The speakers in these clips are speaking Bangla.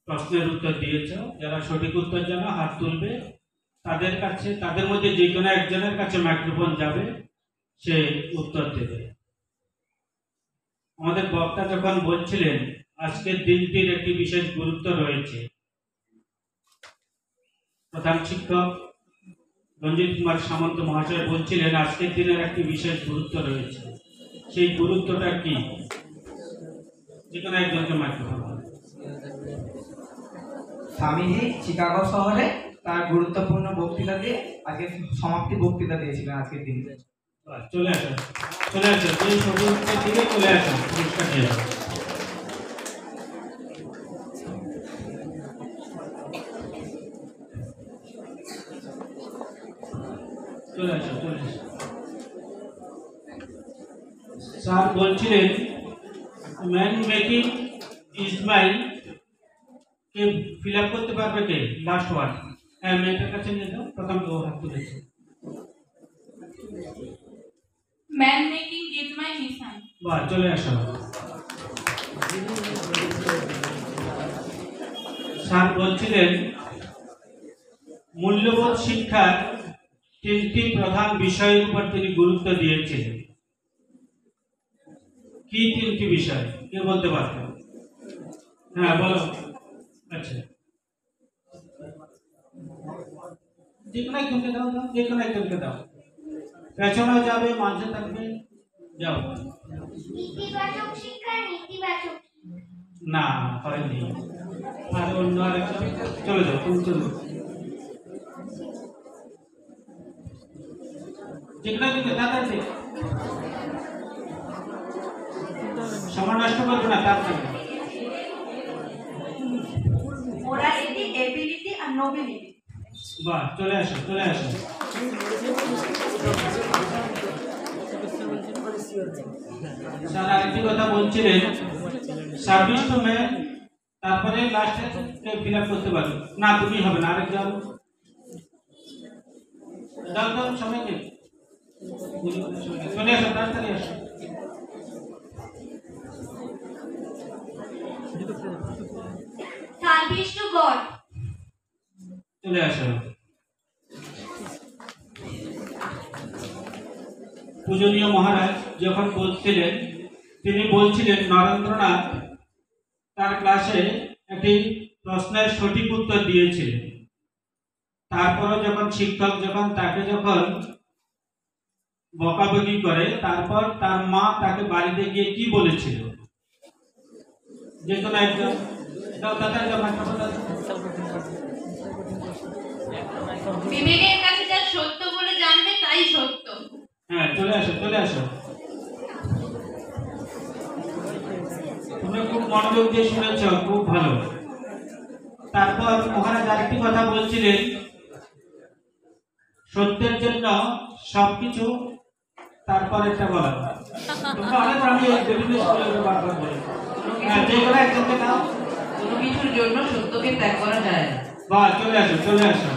প্রশ্নের উত্তর দিয়েছ, যারা সঠিক উত্তর জানো হাত তুলবে, তাদের কাছে, তাদের মধ্যে যে কোনো একজনের কাছে মাইক্রোফোন যাবে, সে উত্তর দেবে। আমাদের বক্তা যখন বলছিলেন আজকের দিনটির একটি বিশেষ গুরুত্ব রয়েছে, প্রধান শিক্ষক রঞ্জিত কুমার সামন্ত মহাশয় বলছিলেন আজকের দিনের একটি বিশেষ গুরুত্ব রয়েছে। সেই গুরুত্বটা কি? যে কোনো একজনকে মাইক্রোফোন। স্বামীজি চিকাগো শহরে তার গুরুত্বপূর্ণ বক্তৃতা দিয়ে আজকে সমাপ্তি বক্তৃতা দিয়েছিলেন আজকের দিনে। চলে আসো, চলে আসো, যে সবুজের দিকে চলে আসো, পুরস্কার নিয়ে যাও। চলে আসো, চলে আসো। স্যার বলছিলেন ম্যান মেকিং ইসমাইল কে ফিল আপ করতে পারবে কে? Last word. হ্যাঁ, মেয়েটার কাছে নিয়ে যাও, প্রথম তো হাত তুলেছে। Man making is my mission. বাহ, চলে আসো। স্যার বলছিলেন মূল্যবোধ শিক্ষার তিনটি প্রধান বিষয়ের উপর তিনি গুরুত্ব দিয়েছিলেন। কি তিনটি বিষয় কে বলতে পারবেন? হ্যাঁ, বলো। আচ্ছা, যে কোনো একজনকে দাও, যে কোনো একজনকে দাও। পেছনে যাবে, মাঝে থাকবে, যাও। ইতিবাচক শিক্ষা, নেতিবাচক না, হয়নি। আর অন্য আরেকজন, চলে যাও, তুমি চলো। যে কোনো একজনকে তাড়াতাড়ি, সময় নষ্ট করবে না, তাড়াতাড়ি। মোরালিটি, এবিলিটি আর নোবিলিটি। বাহ, চলে আসো, চলে আসো। স্যার আরেকটি কথা বলছিলেন, সার্ভিস টু ম্যান, তারপরে লাস্টে ফিল আপ করতে পারবে না, তুমি হবে না, আরেকজন দাও, দাও সবাইকে। চলে আসো, তাড়াতাড়ি আসো। Service to god. চলে আসো। পূজনীয় মহারাজ যখন বলছিলেন, তিনি বলছিলেন নরেন্দ্রনাথ তার ক্লাসে একটি প্রশ্নের সঠিক উত্তর দিয়েছিলেন। তারপরে যখন শিক্ষক তাকে বকাবকি করে, তারপর তার মা তাকে বাড়িতে গিয়ে কি বলেছিল? যে কোনো একজন বিবেকের কাছে যা সত্য বলে জানবে তাই সত্য। হ্যাঁ, চলে আসো, চলে আসো। তুমি খুব মনোযোগ দিয়ে শুনেছ, খুব ভালো। তারপর মহারাজ আরেকটি কথা বলছিলেন, সত্যের জন্য সবকিছু, তারপর একটা বলা। তোমরা অনেক, আমি বিভিন্ন স্কুলে বারবার বলি। হ্যাঁ, যে কোনো একজনকে নাও। কোনো কিছুর জন্য সত্যকে ত্যাগ করা যায় না। বাহ, চলে আসো, চলে আসো।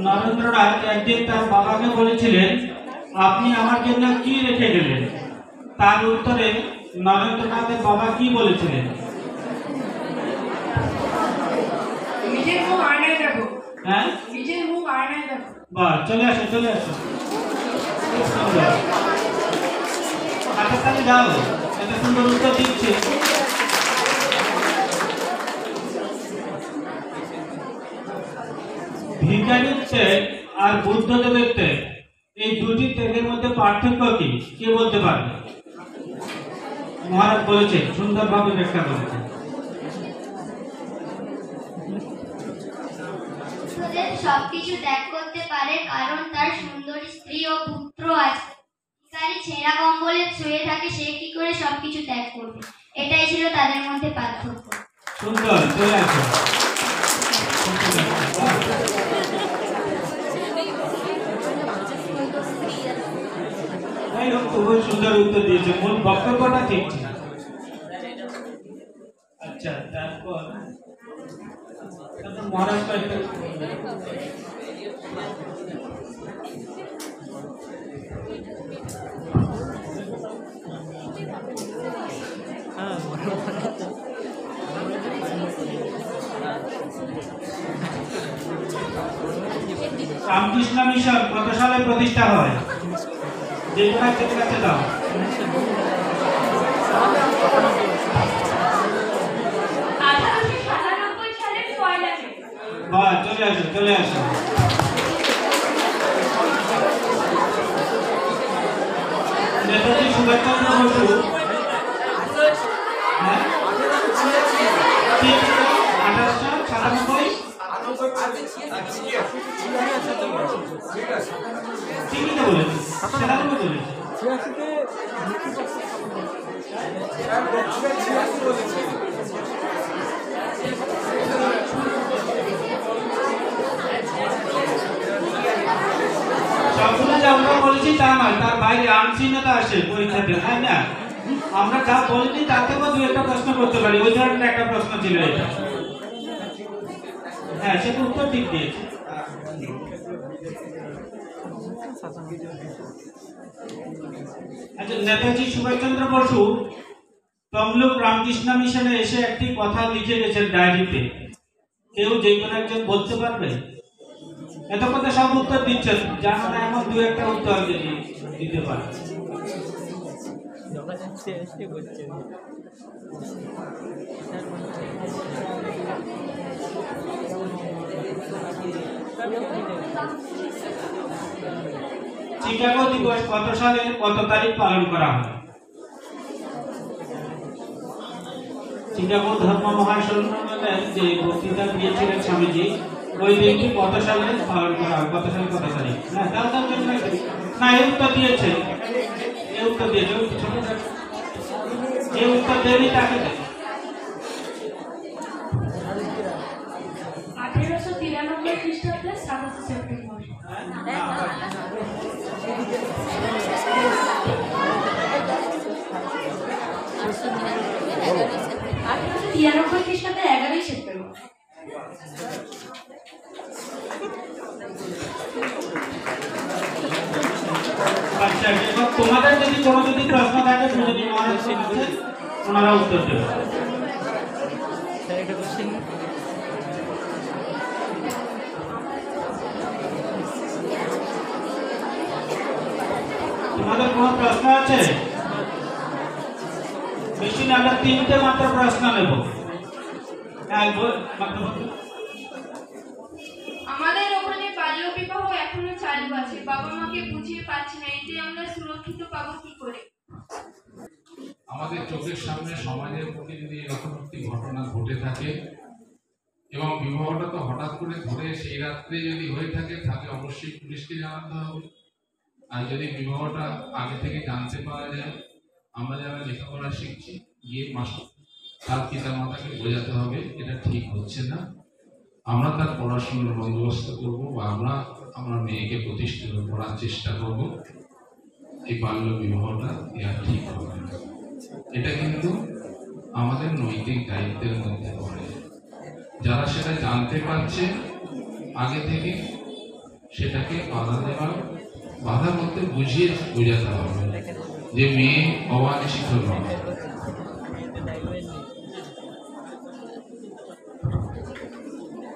নরেন্দ্রনাথ একদিন তার বাবাকে বলেছিলেন, আপনি আমার জন্য কি রেখে গেলেন? তার উত্তরে নরেন্দ্রনাথের বাবা কি বলেছিলেন? নিজের মুখ আয়নায় দেখো। হ্যাঁ, নিজের মুখ আয়নায় দেখো। বাহ, চলে আসো, চলে আসো। খুব সুন্দর, হাতের তালি দাও, এত সুন্দর উত্তর দিচ্ছে। ভিখারির ত্যাগ আর বুদ্ধদেবের ত্যাগ, এই দুটি ত্যাগের মধ্যে পার্থক্য কি? কে বলতে পারবে? মহারাজ বলেছেন, সুন্দরভাবে ব্যাখ্যা করেছেন। বুদ্ধদেব সবকিছু ত্যাগ করতে পারে কারণ তার সুন্দরী স্ত্রী ও পুত্র আছে। ভিখারি ছেঁড়া কম্বলে শুয়ে থাকে, সে কি করে সবকিছু ত্যাগ করবে? এটাই ছিল তাদের মধ্যে পার্থক্য। সুন্দর, চলে আসো। খুবই সুন্দর উত্তর দিয়েছে, মূল বক্তব্যটা ঠিক ছিল। আচ্ছা, তারপর মহারাজ কত সালে প্রতিষ্ঠা হয়? যে কোনো একজনের কাছে দাও। 1897 সালের 1 মে। বাহ, চলে আসো চলে আসো। নেতাজি সুভাষচন্দ্র বসু, হ্যাঁ, 1897 ঠিকই তো বলেছি, সেটা তো বলেছি। সবগুলো যে আমরা বলেছি তা নয়, তার বাইরে আনচিহ্নতা আসে পরীক্ষাতে, তাই না? আমরা যা বলিনি তার থেকেও দু একটা প্রশ্ন করতে পারি, ওই ধরনের একটা প্রশ্ন ছিল এটা। হ্যাঁ, সেটা উত্তর ঠিক দিয়েছে। আচ্ছা, নেতাজি সুভাষচন্দ্র বসু তমলুক রামকৃষ্ণ মিশনে এসে একটি কথা লিখে গেছেন ডায়েরিতে, কেউ যে কোনো একজন বলতে পারবে? এত কথা সব উত্তর দিচ্ছেন, জানো না এমন দু একটা উত্তর যদি দিতে পারে। চিকাগো দিবস কত সালে কত তারিখ পালন করা হয়? চিকাগো ধর্ম মহাসম্মেলনের যে বক্তৃতা দিয়েছিলেন স্বামীজি, ওই দিনটি কত সালে পালন করা হয়? কত সালে কত তারিখ? না, তার না, এই উত্তর দিয়েছে, এই উত্তর দিয়েছে, যে উত্তর দেয়নি তাকে 1893 খ্রিস্টাব্দে 27 সেপ্টেম্বর। 1893 খ্রিস্টাব্দে 11 সেপ্টেম্বর। আচ্ছা, এবার তোমাদের যদি কোনো প্রশ্ন থাকে, যদি ওনারা উত্তর দেবে। তোমাদের কোনো প্রশ্ন আছে? বেশি না, আমরা 3টে মাত্র প্রশ্ন নেব। আমাদের ওখানে বাল্য বিবাহ এখনো চালু আছে, বাবা মাকে বুঝিয়ে পাচ্ছি না, এতে আমরা সুরক্ষিত পাবো কি করে? আমাদের চোখের সামনে সমাজের প্রতি যদি এরকম একটি ঘটনা ঘটে থাকে এবং বিবাহটা তো হঠাৎ করে ধরে সেই রাত্রে যদি হয়ে থাকে, তাহলে অবশ্যই পুলিশকে জানাতে হবে। আর যদি বিবাহটা আগে থেকে জানতে পারা যায়, আমরা যারা লেখাপড়া শিখছি, গিয়ে মাস্টার তার পিতা মাতাকে বোঝাতে হবে এটা ঠিক হচ্ছে না, আমরা তার পড়াশোনার বন্দোবস্ত করবো, বা আমরা আমার মেয়েকে প্রতিষ্ঠিত করার চেষ্টা করব। এই বাল্য বিবাহটা আর ঠিক হবে না। এটা কিন্তু আমাদের নৈতিক দায়িত্বের মধ্যে পড়ে। যারা সেটা জানতে পারছে আগে থেকে, সেটাকে বাধা দেওয়ার, বাধা বলতে বুঝিয়ে বোঝাতে হবে যে মেয়ে অবাঞ্ছিত নয়।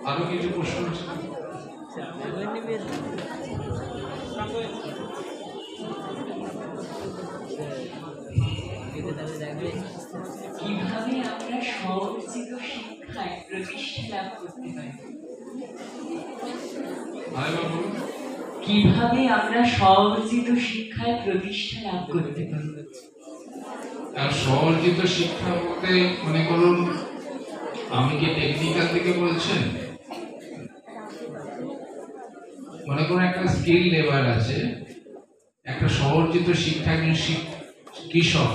আরো কিছু প্রশ্ন আছে? কিভাবে আমরা স্বরচিত শিক্ষায় প্রতিষ্ঠা লাভ করতে পারি? কিভাবে আমরা স্বরচিত শিক্ষায় প্রতিষ্ঠা লাভ করতে পারি? আর স্বরচিত শিক্ষা বলতে মনে করুন, আমি কি টেকনিক্যাল দিকে বলছেন? মনে করুন একটা স্কিল লেবার আছে, একটা স্বরচিত শিক্ষা, কৃষক,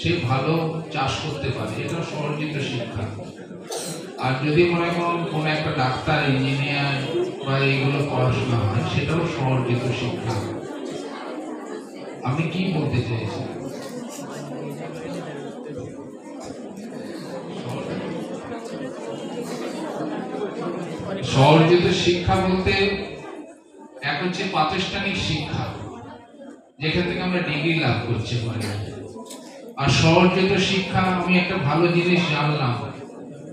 সে ভালো চাষ করতে পারে, এটা স্বরচিত শিক্ষা। আর যদি মনে করুন কোনো একটা ডাক্তার, ইঞ্জিনিয়ার বা এইগুলো পড়াশোনা হয়, সেটাও স্বরচিত শিক্ষা। আমি কি বলতে চাইছি? স্বরচিত শিক্ষা বলতে এক হচ্ছে প্রাতিষ্ঠানিক শিক্ষা, যেখান থেকে আমরা ডিগ্রি লাভ করতে পারি। আর স্বরচিত শিক্ষা, আমি একটা ভালো জিনিস জানলাম,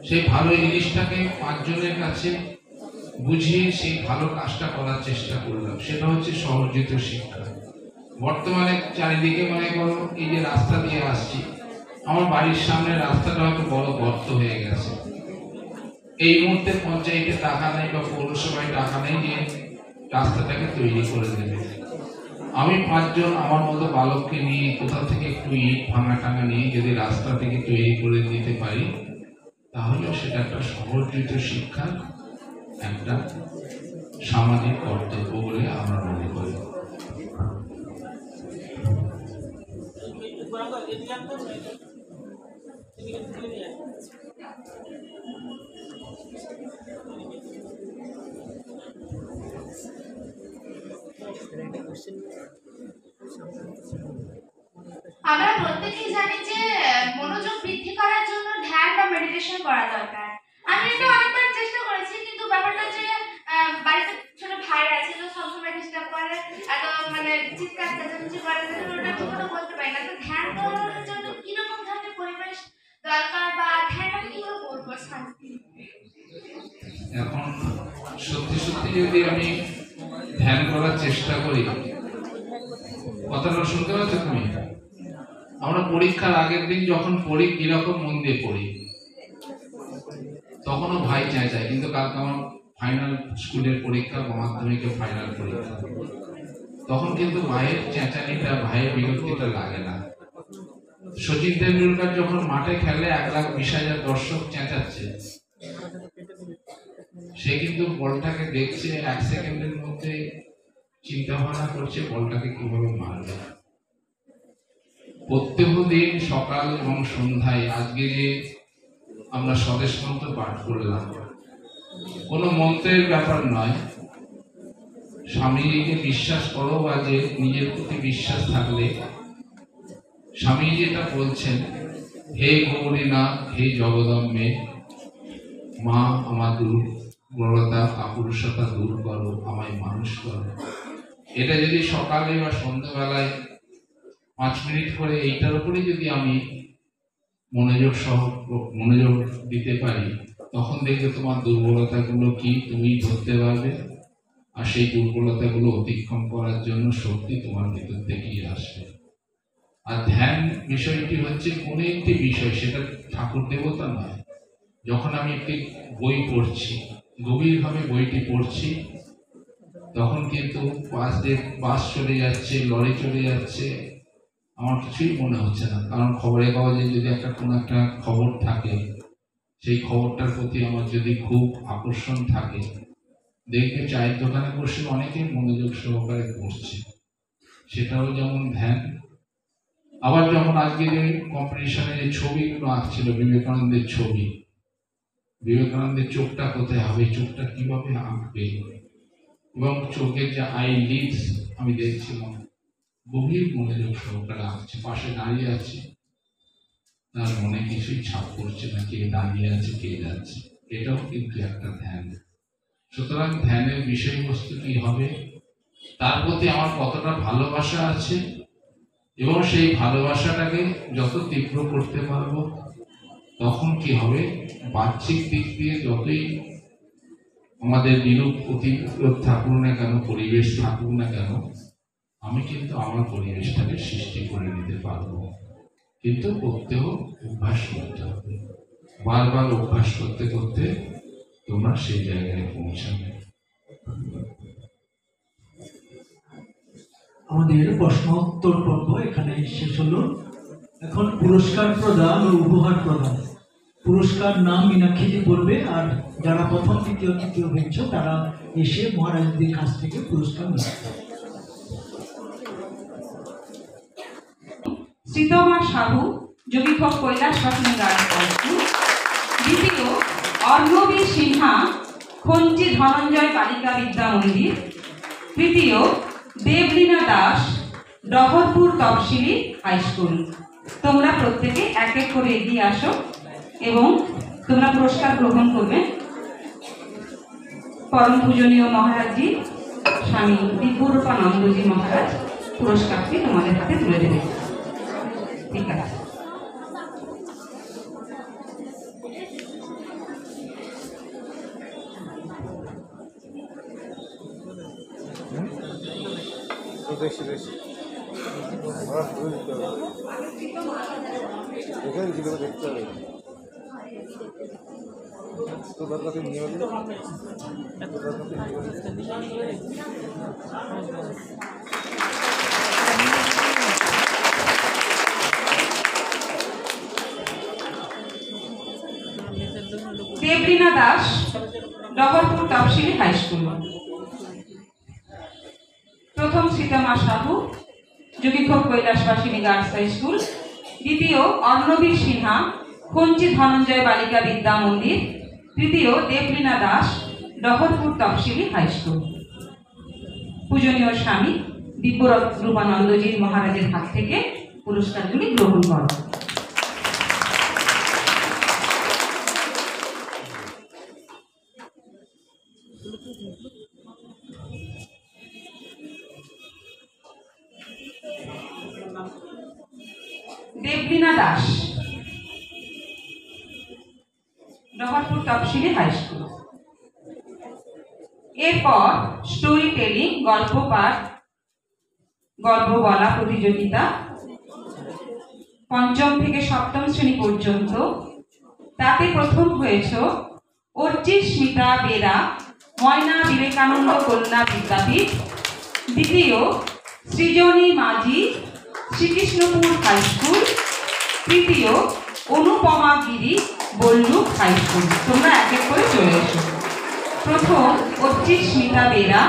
সেই ভালো জিনিসটাকে 5 জনের কাছে বুঝিয়ে সেই ভালো কাজটা করার চেষ্টা করলাম। সেটা হচ্ছে সহযোগিত শিক্ষা। বর্তমানে চারিদিকে মনে করো এই যে রাস্তা দিয়ে আসছি, আমার বাড়ির সামনে রাস্তাটা হয়তো বড় গর্ত হয়ে গেছে। এই মুহূর্তে পঞ্চায়েতে টাকা নেই বা পৌরসভায় টাকা নেই যে রাস্তাটাকে তৈরি করে দেবে। আমি 5 জন আমার মতো বালককে নিয়ে কোথাও থেকে একটু ইট ভাঙা টাঙা নিয়ে যদি রাস্তাটাকে তৈরি করে দিতে পারি, তাহলে সেটা একটা সহযোগিত শিক্ষার একটা সামাজিক কর্তব্য বলে আমরা মনে করি। আমরা প্রত্যেকেই জানি যে মনোযোগ বৃদ্ধি করার জন্য ধ্যান বা মেডিটেশন করা দরকার। আমি এটা অনেকবার চেষ্টা করেছি, কিন্তু ব্যাপারটা যে বাড়িতে ছোট ভাই আছে তো সবসময় চেষ্টা করে, এত মানে চিৎকার চেঁচামেচি করে, ওটা ঠিকমতো করতে পারি না। তো ধ্যান করার জন্য কিরকম ধরনের পরিবেশ দরকার বা ধ্যানটা কিভাবে করবো শান্তি? এখন সত্যি সত্যি যদি আমি ধ্যান করার চেষ্টা করি, কথাটা শুনতে পাচ্ছ তুমি? আমরা পরীক্ষার আগের দিন যখন পড়ি কিরকম মন দিয়ে পড়ি, তখনও ভাই চেঁচায়, কিন্তু কালকে আমার ফাইনাল স্কুলের পরীক্ষা, মাধ্যমিকের ফাইনাল পরীক্ষা, তখন কিন্তু ভাইয়ের চেঁচানিটা, ভাইয়ের বিরক্তিটা লাগে না। সচিন তেন্ডুলকর যখন মাঠে খেলে 1,20,000 দর্শক চেঁচাচ্ছে, সে কিন্তু বলটাকে দেখছে, 1 সেকেন্ডের মধ্যে চিন্তা ভাবনা করছে বলটাকে কিভাবে মারবে। প্রত্যেক দিন সকাল এবং সন্ধ্যায় আজকে যে আমরা স্বদেশ মন্ত্র পাঠ করলাম, কোনো মন্ত্রের ব্যাপার নয়। স্বামীজিকে বিশ্বাস করো বা যে নিজের প্রতি বিশ্বাস থাকলে, স্বামীজি যেটা বলছেন, হে গৌরীনাথ, হে জগদম্বে, মা আমার দুর্বলতা কাপুরুষতা দূর করো, আমায় মানুষ করো। এটা যদি সকালে বা সন্ধ্যাবেলায় 5 মিনিট করে এইটার উপরে যদি আমি মনোযোগ দিতে পারি, তখন দেখবে তোমার দুর্বলতাগুলো কি তুমি ধরতে পারবে, আর সেই দুর্বলতাগুলো অতিক্রম করার জন্য শক্তি তোমার ভিতর থেকেই আসবে। আর ধ্যান বিষয়টি হচ্ছে কোনো একটি বিষয়, সেটা ঠাকুর দেবতা নয়। যখন আমি একটি বই পড়ছি, গভীরভাবে বইটি পড়ছি, তখন কিন্তু বাস চলে যাচ্ছে, লরি চলে যাচ্ছে, আমার কিছুই মনে হচ্ছে না। কারণ খবরের কাগজে যদি কোনো একটা খবর থাকে, সেই খবরটার প্রতি আমার যদি খুব আকর্ষণ থাকে, দেখবে চায়ের দোকানে বসে অনেকেই মনোযোগ সহকারে পড়ছে। সেটাও যেমন ধ্যান। আবার যখন আজকে যে কম্পিটিশনে যে ছবিগুলো আঁকছিল, বিবেকানন্দের ছবি, বিবেকানন্দের চোখটা কোথায় হবে, চোখটা কিভাবে আঁকবে, এবং চোখের যে আই লিডস আমি দেখছিলাম, গভীর মনোযোগ সহকারে আঁকছে। পাশে দাঁড়িয়ে আছে, তার মনে কিছুই ছাপ করছে না, কে দাঁড়িয়ে আছে কে যাচ্ছে। এটাও কিন্তু একটা ধ্যান। সুতরাং ধ্যানের বিষয়বস্তু কি হবে, তার প্রতি আমার কতটা ভালোবাসা আছে, এবং সেই ভালোবাসাটাকে যত তীব্র করতে পারবো, তখন কি হবে, বাহ্যিক দিক দিয়ে যতই আমাদের বিরূপ প্রতিরোধ থাকুক না কেন, পরিবেশ থাকুক না কেন, আমি কিন্তু আমার পরিবেশটাকে সৃষ্টি করে নিতে পারবো। কিন্তু করতেও অভ্যাস করতে হবে, বারবার অভ্যাস করতে করতে তোমরা সেই জায়গায় পৌঁছাবে। আমাদের প্রশ্নোত্তর পর্ব এখানে শেষ হলো। এখন পুরস্কার প্রদান ও উপহার প্রদান। পুরস্কার নাম মীনাক্ষীজি বলবে, আর যারা প্রথম দ্বিতীয় তৃতীয় হয়েছে তারা এসে মহারাজদের কাছ থেকে পুরস্কার নেবে। শ্রীতমা সাহু, যোগীভোগ কৈলাস বাসন গান। দ্বিতীয় অর্ণবী সিনহা, খঞ্জি ধনঞ্জয় বালিকা বিদ্যা মন্দির। তৃতীয় দেবলীনা দাস, ডহরপুর তফসিলি হাই স্কুল। তোমরা প্রত্যেকে এক এক করে এগিয়ে আসো এবং তোমরা পুরস্কার গ্রহণ করবে। পরম পূজনীয় মহারাজজি স্বামী দিব্যরূপানন্দজি মহারাজ পুরস্কারটি তোমাদের হাতে তুলে দেবে। ঠিক আছে। বেশি বেশি আমার পুরো দিতে হবে, এখানে ভিডিও দেখতে হবে তো তার কাছে নিয়ে হলে দেবলীনা দাস, ডবরপুর তফসিলি হাই স্কুল। প্রথম সীতামা সাহু, যোগীক্ষোভ কৈলাসবাসিনী গার্লস হাই স্কুল। দ্বিতীয় অর্ণবী সিনহা, খঞ্চি ধনঞ্জয় বালিকা বিদ্যা মন্দির। তৃতীয় দেবলীনা দাস, ডবরপুর তফসিলি হাই স্কুল। পূজনীয় স্বামী দিব্যরূপানন্দজি মহারাজের হাত থেকে পুরস্কারগুলি গ্রহণ করো। দেবলীনা দাস, ডবরপুর তফসিলি হাই স্কুল। এরপর স্টোরি টেলিং, গল্প পাঠ, গল্প বলা প্রতিযোগিতা, পঞ্চম থেকে সপ্তম শ্রেণী পর্যন্ত। তাতে প্রথম হয়েছ অর্চিস্মিতা বেরা, ময়না বিবেকানন্দ কন্যা বিদ্যাপীঠ। দ্বিতীয় সৃজনী মাঝি, শ্রীকৃষ্ণপুর হাই স্কুল। তৃতীয় অনুপমা গিরি, বল্লুক হাই স্কুল। তোমরা এক এক করে চলে এসো। প্রথম অর্চিস্মিতা বেরা,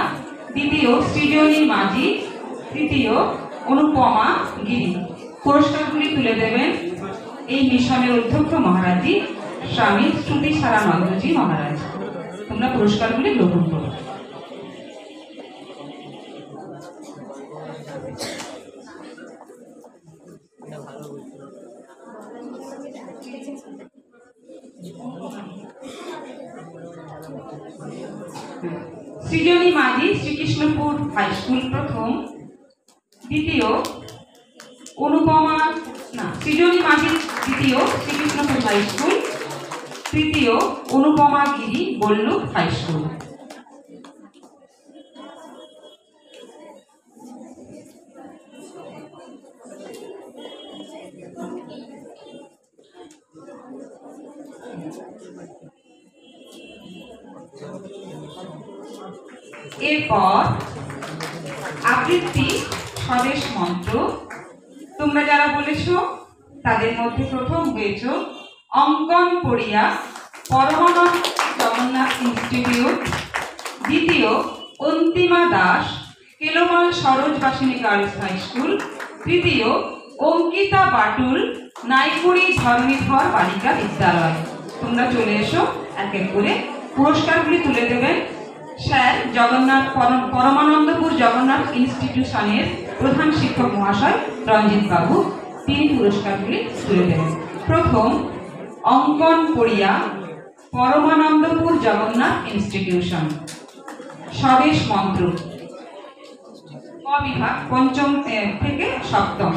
দ্বিতীয় সৃজনী মাঝি, তৃতীয় অনুপমা গিরি। পুরস্কারগুলি তুলে দেবেন এই মিশনের অধ্যক্ষ মহারাজজি, স্বামী শ্রুতি সারানন্দজি মহারাজ। তোমরা পুরস্কারগুলি গ্রহণ করো। সৃজনী মাঝি, শ্রীকৃষ্ণপুর হাই স্কুল প্রথম। দ্বিতীয় অনুপমা সৃজনী মাঝি দ্বিতীয়, শ্রীকৃষ্ণপুর হাই স্কুল। তৃতীয় অনুপমা গিরি, বল্লুক হাই স্কুল। এরপর আবৃত্তি স্বদেশ মন্ত্র। তোমরা যারা বলেছ তাদের মধ্যে প্রথম হয়েছ অঙ্কন পড়িয়া, পরমানন্দ জগন্নাথ ইনস্টিটিউট। দ্বিতীয় Antima Das, Kelomal Sarojbasini girls high school. তৃতীয় অঙ্কিতা বাটুল, নাইকুড়ি ধর্মীধর বালিকা বিদ্যালয়। তোমরা চলে এসো এক এক করে। পুরস্কারগুলি তুলে দেবেন স্যার জগন্নাথ পরমানন্দপুর জগন্নাথ ইনস্টিটিউশনের প্রধান শিক্ষক মহাশয় রঞ্জিত বাবু। তিনি পুরস্কারগুলি তুলে দেবেন। প্রথম অঙ্কন পড়িয়া, পরমানন্দপুর জগন্নাথ ইনস্টিটিউশন। স্বদেশ মন্ত্র, ক বিভাগ পঞ্চম থেকে সপ্তম।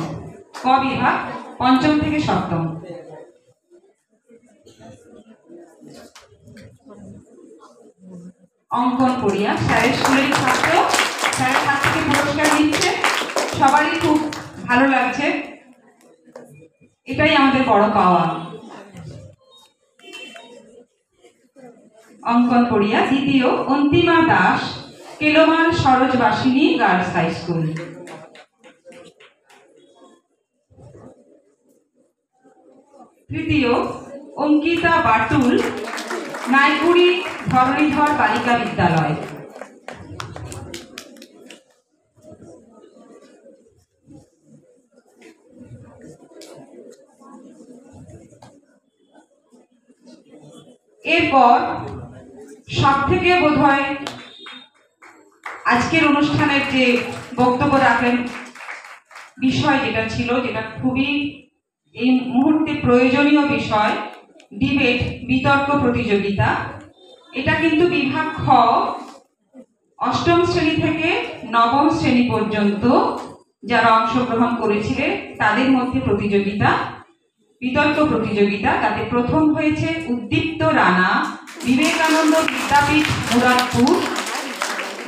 ক বিভাগ পঞ্চম থেকে সপ্তম। অঙ্কন পড়িয়া স্যারের স্কুলের ছাত্র, স্যারের হাত থেকে পুরস্কার নিচ্ছে। সবারই খুব ভালো লাগছে, এটাই আমাদের বড় পাওয়া। অঙ্কন পড়িয়া। দ্বিতীয় Antima Das, Kelomal Sarojbasini girls high school. তৃতীয় অঙ্কিতা বাটুল, নাইকুড়ি ধরণীধর বালিকা বিদ্যালয়। এরপর সব থেকে বোধহয় আজকের অনুষ্ঠানের যে বক্তব্য রাখেন বিষয় যেটা ছিল, যেটা খুবই এই মুহূর্তে প্রয়োজনীয় বিষয়, ডিবেট বিতর্ক প্রতিযোগিতা। এটা কিন্তু বিভাগ খ, অষ্টম শ্রেণী থেকে নবম শ্রেণী পর্যন্ত যারা অংশগ্রহণ করেছিলেন তাদের মধ্যে প্রতিযোগিতা, বিতর্ক প্রতিযোগিতা। তাতে প্রথম হয়েছে উদ্দীপ্ত রানা, বিবেকানন্দ বিদ্যাপীঠ মুরাদপুর।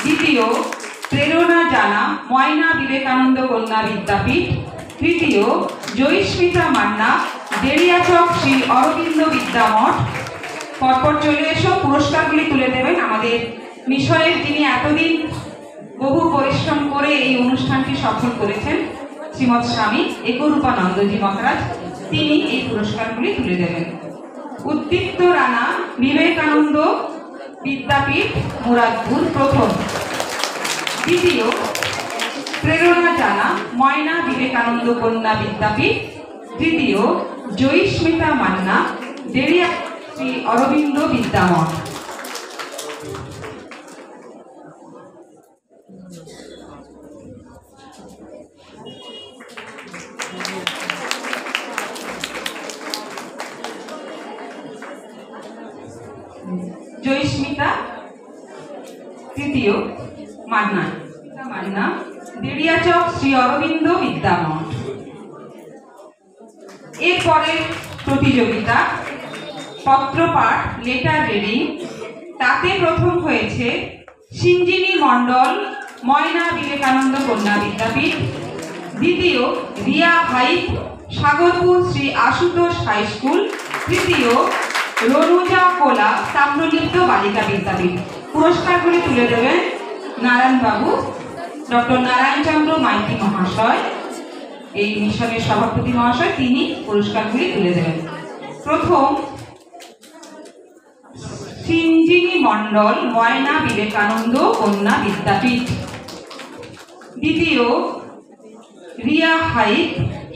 দ্বিতীয় প্রেরণা জানা ময়না বিবেকানন্দ কন্যা বিদ্যাপীঠ। তৃতীয় জয়স্মিতা মান্না দেরিয়াচক শ্রী অরবিন্দ বিদ্যামঠ। পরপর চলে এসো, পুরস্কারগুলি তুলে দেবেন আমাদের মিশনের যিনি এতদিন বহু পরিশ্রম করে এই অনুষ্ঠানটি সফল করেছেন, শ্রীমৎ স্বামী একরূপানন্দজি মহারাজ, তিনি এই পুরস্কারগুলি তুলে দেবেন। উদ্দীপ্ত রানা বিবেকানন্দ বিদ্যাপীঠ মুরাদপুর প্রথম। দ্বিতীয় প্রেরণা জানা ময়না বিবেকানন্দ কন্যা বিদ্যাপীঠ। তৃতীয় জয়স্মিতা মান্না দেরিয়া শ্রী অরবিন্দ বিদ্যামঠ। জয়স্মিতা তৃতীয়, মান্না দেরিয়াচক শ্রী অরবিন্দ বিদ্যামঠ। এরপরে প্রতিযোগিতা পত্রপাঠ লেটার রিডিং। তাতে প্রথম হয়েছে সিঞ্জিনী মণ্ডল ময়না বিবেকানন্দ কন্যা বিদ্যাপীঠ। দ্বিতীয় রিয়া হাইট সাগরপুর শ্রী আশুতোষ হাই স্কুল। তৃতীয় রনুজা কোলা তাম্রলিপ্ত বালিকা বিদ্যাপীঠ। পুরস্কারগুলি তুলে দেবেন নারায়ণবাবু, ডক্টর নারায়ণচন্দ্র মাইতি মহাশয়, এই মিশনের সভাপতি মহাশয়, তিনি পুরস্কারগুলি তুলে দেবেন। প্রথম সিঞ্জিনী মণ্ডল ময়না বিবেকানন্দ কন্যা বিদ্যাপীঠ। দ্বিতীয় রিয়া হাইট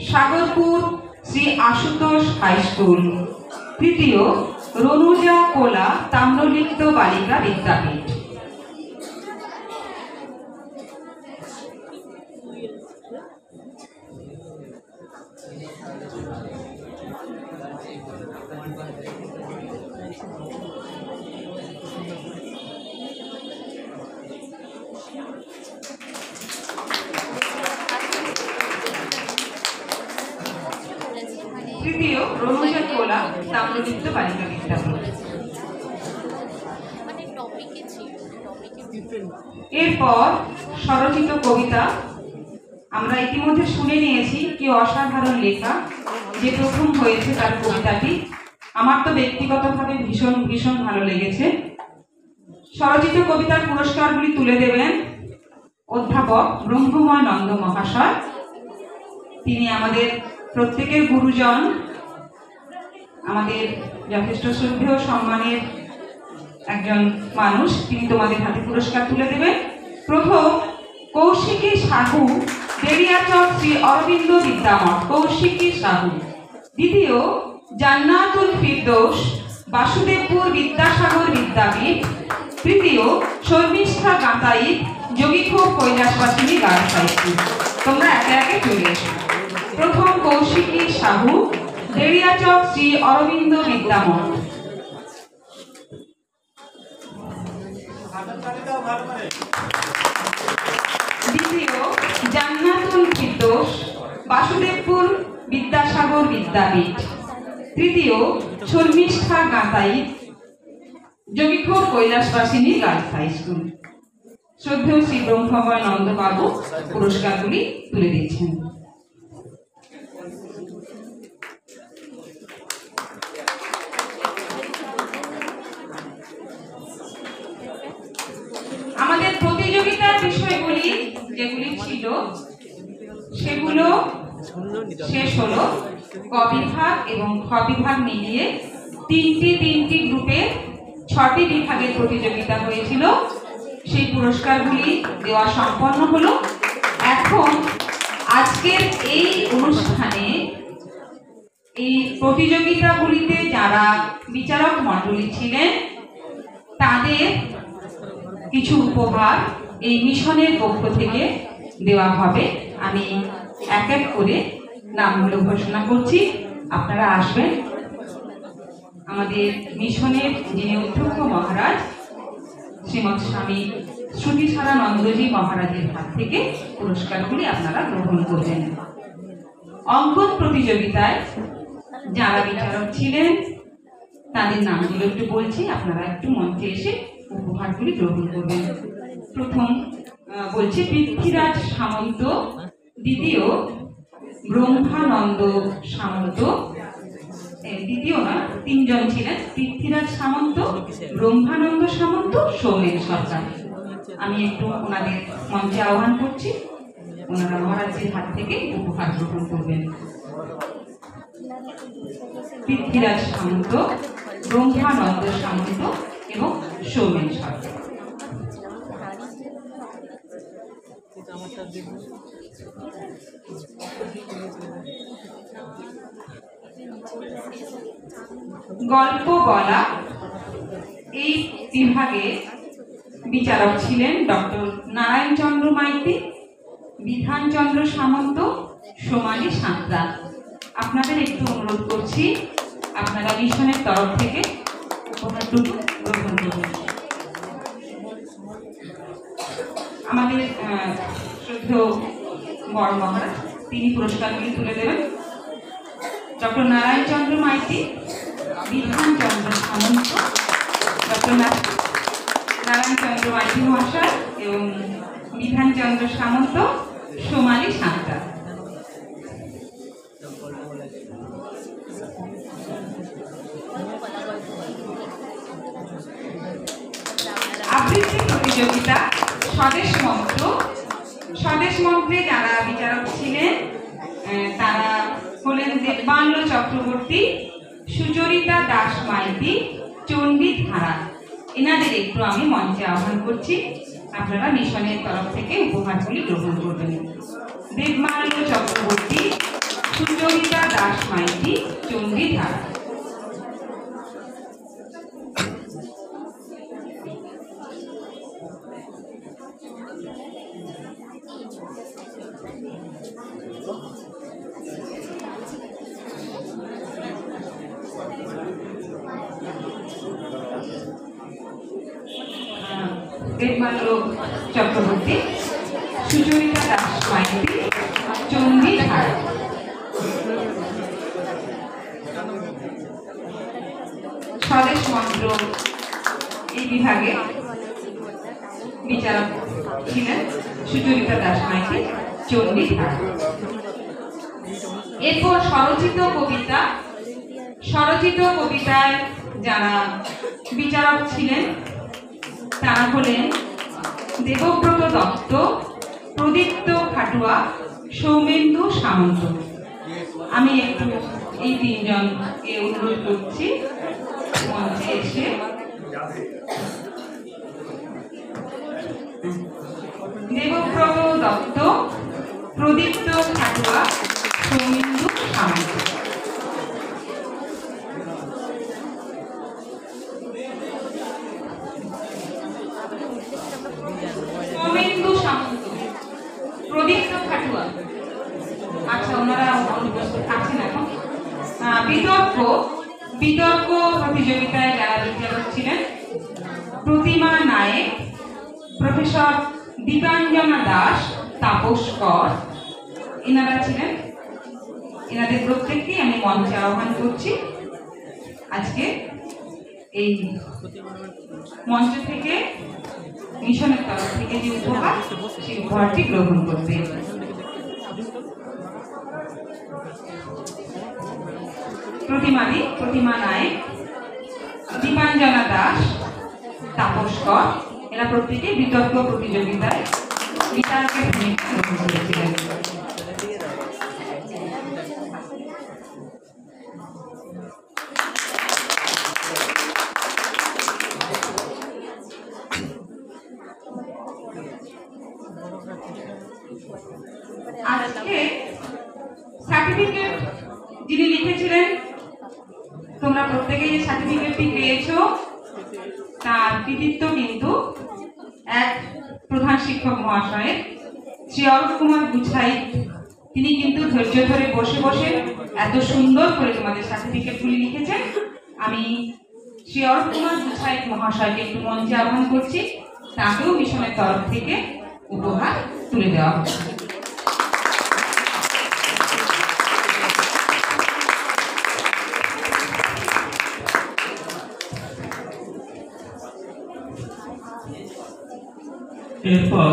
সাগরপুর শ্রী আশুতোষ হাই স্কুল। তৃতীয় রনুজা কোলা তাম্রলিপ্ত বালিকা বিদ্যাপীঠ। তৃতীয় রনুজা কোলা তাম্রলিপ্ত বালিকা বিদ্যাপীঠ। এরপর স্বরচিত কবিতা আমরা ইতিমধ্যে শুনে নিয়েছি, কি অসাধারণ লেখা, যে প্রথম হয়েছে তার কবিতাটি আমার তো ব্যক্তিগতভাবে ভীষণ ভীষণ ভালো লেগেছে। স্বরচিত কবিতার পুরস্কারগুলি তুলে দেবেন অধ্যাপক ব্রহ্মময় নন্দ মহাশয়। তিনি আমাদের প্রত্যেকের গুরুজন, আমাদের যথেষ্ট শ্রদ্ধেয় সম্মানের একজন মানুষ, তিনি তোমাদের হাতে পুরস্কার তুলে দেবেন। প্রথম কৌশিকী সাহু দেরিয়াচক শ্রী অরবিন্দ বিদ্যামঠ, কৌশিকী সাহু। দ্বিতীয় জান্নাতুল ফিরদৌস বাসুদেবপুর বিদ্যাসাগর বিদ্যাপীঠ। তৃতীয় শর্মিষ্ঠা গাঁতাইত যোগীখোপ কৈলাসবাসিনী গার্লস হাই স্কুল। তোমরা একে একে চলে এসো। প্রথম কৌশিকী সাহু দেরিয়াচক শ্রী অরবিন্দ বিদ্যামঠ। দ্বিতীয় জান্নাতুল ফিরদৌস বাসুদেবপুর বিদ্যাসাগর বিদ্যাপীঠ। তৃতীয় শর্মিষ্ঠা গাঁতাইত যোগীখোপ কৈলাসবাসিনী গার্লস হাই স্কুল। শ্রদ্ধেয় শ্রী ব্রহ্মময় নন্দবাবু পুরস্কারগুলি তুলে দিয়েছেন। আমাদের প্রতিযোগিতার বিষয়গুলি যেগুলি ছিল সেগুলো শেষ হলো। ক বিভাগ এবং খ বিভাগ মিলিয়ে তিনটি গ্রুপে 6টি বিভাগের প্রতিযোগিতা হয়েছিল। সেই পুরস্কারগুলি দেওয়া সম্পন্ন হলো। এখন আজকের এই অনুষ্ঠানে এই প্রতিযোগিতাগুলিতে যারা বিচারক মণ্ডলী ছিলেন তাদের কিছু উপহার এই মিশনের পক্ষ থেকে দেওয়া হবে। আমি এক এক করে নামগুলো ঘোষণা করছি, আপনারা আসবেন। আমাদের মিশনের যিনি অধ্যক্ষ মহারাজ শ্রীমৎ স্বামী শ্রুতিসারানন্দজি মহারাজের হাত থেকে পুরস্কারগুলি আপনারা গ্রহণ করবেন। অঙ্কন প্রতিযোগিতায় যারা বিচারক ছিলেন তাদের নামগুলো একটু বলছি, আপনারা একটু মঞ্চে এসে উপহারগুলি গ্রহণ করবেন। প্রথম বলছি পৃথ্বীরাজ সামন্ত, দ্বিতীয় ব্রহ্মানন্দ সামন্ত, দ্বিতীয় না, তিনজন ছিলেন, পৃথ্বীরাজ সামন্ত, ব্রহ্মানন্দ সামন্ত, সৌমেন সরকার। আমি একটু ওনাদের মঞ্চে আহ্বান করছি, ওনারা মহারাজের হাত থেকে উপহার গ্রহণ করবেন। পৃথ্বীরাজ সামন্ত, ব্রহ্মানন্দ সামন্ত এবং সৌমেন সরকার। গল্প বলা এই বিভাগে বিচারক ছিলেন ডক্টর নারায়ণচন্দ্র মাইতি, বিধানচন্দ্র সামন্ত, সোমালী সাঁতরা। আপনাদের একটু অনুরোধ করছি, আপনারা মিশনের তরফ থেকে উপহারটুকু গ্রহণ করবেন। আমাদের শ্রদ্ধেয় বড় মহারাজ তিনি পুরস্কারগুলি তুলে দেবেন। ডক্টর নারায়ণচন্দ্র মাইতি, বিধানচন্দ্র সামন্ত, ডক্টর নারায়ণচন্দ্র মাইতি মহাশয় এবং বিধানচন্দ্র সামন্ত, সোমালী সাঁতরা। আবৃত্তি প্রতিযোগিতা স্বদেশ মন্ত্র। স্বদেশ মন্ত্রে যারা বিচারক ছিলেন তারা হলেন দেবমাল্য চক্রবর্তী, সুচরিতা দাস মাইতি, চণ্ডী ধারা। এনাদের একটু আমি মঞ্চে আহ্বান করছি, আপনারা মিশনের তরফ থেকে উপহারগুলি গ্রহণ করবেন। দেবমাল্য চক্রবর্তী, সুচরিতা দাস মাইতি, চণ্ডী ধারা। দেবমাল্য চক্রবর্তী, সুচরিতা দাস মাইতি, চণ্ডী ধারা। স্বদেশ মন্ত্র এই বিভাগে বিচারক ছিলেন সুচরিতা দাস মাইতি, চণ্ডী ধারা। এরপর স্বরচিত কবিতা। স্বরচিত কবিতায় যারা বিচারক ছিলেন তারা হলেন দেবব্রত দত্ত, প্রদীপ্ত খাটুয়া, সৌমেন্দু সামন্ত। আমি একটু এই তিনজনকে অনুরোধ করছি মঞ্চে এসে দেবব্রত দত্ত, প্রদীপ্ত খাটুয়া, সৌমেন্দু সামন্ত। সৌমেন্দু সামন্ত, প্রদীপ্ত খাটুয়া। আচ্ছা, ওনারা আছেন এখন। বিতর্ক প্রতিযোগিতায় যারা বিচারক ছিলেন প্রতিমা নায়েক, প্রফেসর দীপাঞ্জনা দাস, তাপস কর, এনারা ছিলেন। এনাদের প্রত্যেককেই আমি মঞ্চে আহ্বান করছি আজকে এই মঞ্চ থেকে মিশনের তরফ থেকে যে উপহার, সেই উপহারটি গ্রহণ করতে। প্রতিমা নায়েক, দীপাঞ্জনা দাস, তাপস কর, এরা প্রত্যেকে বিতর্ক প্রতিযোগিতায় বিচারকের ভূমিকা গ্রহণ করেছিলেন। আজকে সার্টিফিকেট যিনি লিখেছিলেন, তোমরা প্রত্যেকেই যে সার্টিফিকেটটি পেয়েছো তার কৃতিত্ব কিন্তু এক প্রধান শিক্ষক মহাশয়ের, শ্রী অরূপ কুমার গুছাই। তিনি কিন্তু ধৈর্য ধরে বসে বসে এত সুন্দর করে তোমাদের সার্টিফিকেটগুলি লিখেছেন। আমি শ্রী অরূপ কুমার গুছাই মহাশয়কে একটু মঞ্চে আহ্বান করছি, তাকেও মিশনের তরফ থেকে উপহার তুলে দেওয়া হচ্ছে। এরপর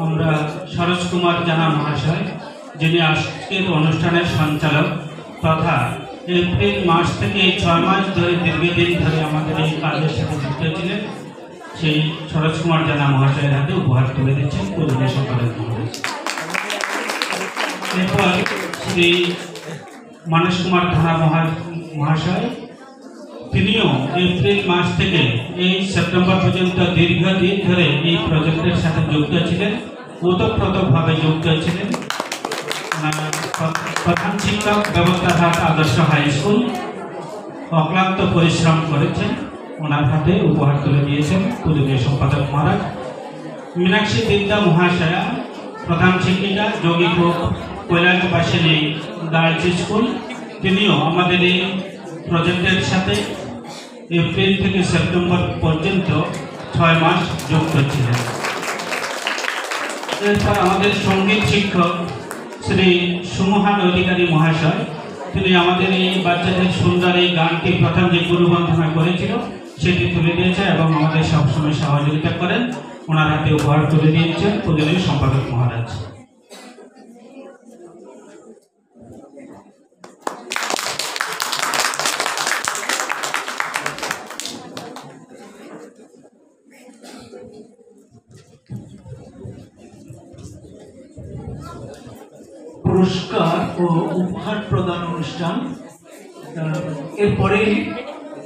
আমরা সরোজ কুমার জানা মহাশয়, যিনি আজকের অনুষ্ঠানের সঞ্চালক তথা এপ্রিল মাস থেকে 6 মাস ধরে দীর্ঘদিন ধরে আমাদের এই কাজের সাথে যুক্ত ছিলেন, সেই সরোজ কুমার জানা মহাশয়ের হাতে উপহার তুলে দিচ্ছেন পরিবেশন করার জন্য। এরপর শ্রী মানস কুমার ধানা মহাশয়, তিনিও এপ্রিল মাস থেকে এই সেপ্টেম্বর পর্যন্ত দীর্ঘদিন ধরে এই প্রজেক্টের সাথে যুক্ত ছিলেন, ওতপ্রোতভাবে যুক্ত ছিলেন। প্রধান শিক্ষক ব্যবস্থাঘাট আদর্শ হাই স্কুল, অক্লান্ত পরিশ্রম করেছেন, ওনার হাতে উপহার তুলে দিয়েছেন পরিবেশ সম্পাদক মহারাজ। মীনাক্ষী বিদ্যা মহাশয়া, প্রধান শিক্ষিকা, যোগীপুর কৈলাসবাসিনী গার্লস স্কুল, তিনিও আমাদের এই প্রজেক্টের সাথে এপ্রিল থেকে সেপ্টেম্বর পর্যন্ত 6 মাস যুক্ত ছিলেন। এরপর আমাদের সঙ্গীত শিক্ষক শ্রী সুমহান অধিকারী মহাশয়, তিনি আমাদের এই বাচ্চাদের সুন্দর এই গানটি প্রথম যে গুরুবন্ধনা করেছিল সেটি তুলে দিয়েছে এবং আমাদের সবসময় সহযোগিতা করেন। ওনার হাতে উপহার তুলে দিয়েছেন পূজনীয় সম্পাদক মহারাজ। পুরস্কার ও উপহার প্রদান অনুষ্ঠান। এরপরে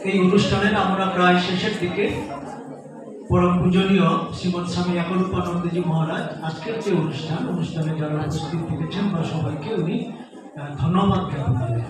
এই অনুষ্ঠানের আমরা প্রায় শেষের দিকে পরম পূজনীয় শ্রীমৎ স্বামী একরূপানন্দজি মহারাজ আজকের যে অনুষ্ঠানে যারা উপস্থিত থেকেছেন বা সবাইকে উনি ধন্যবাদ জ্ঞাপন করেন।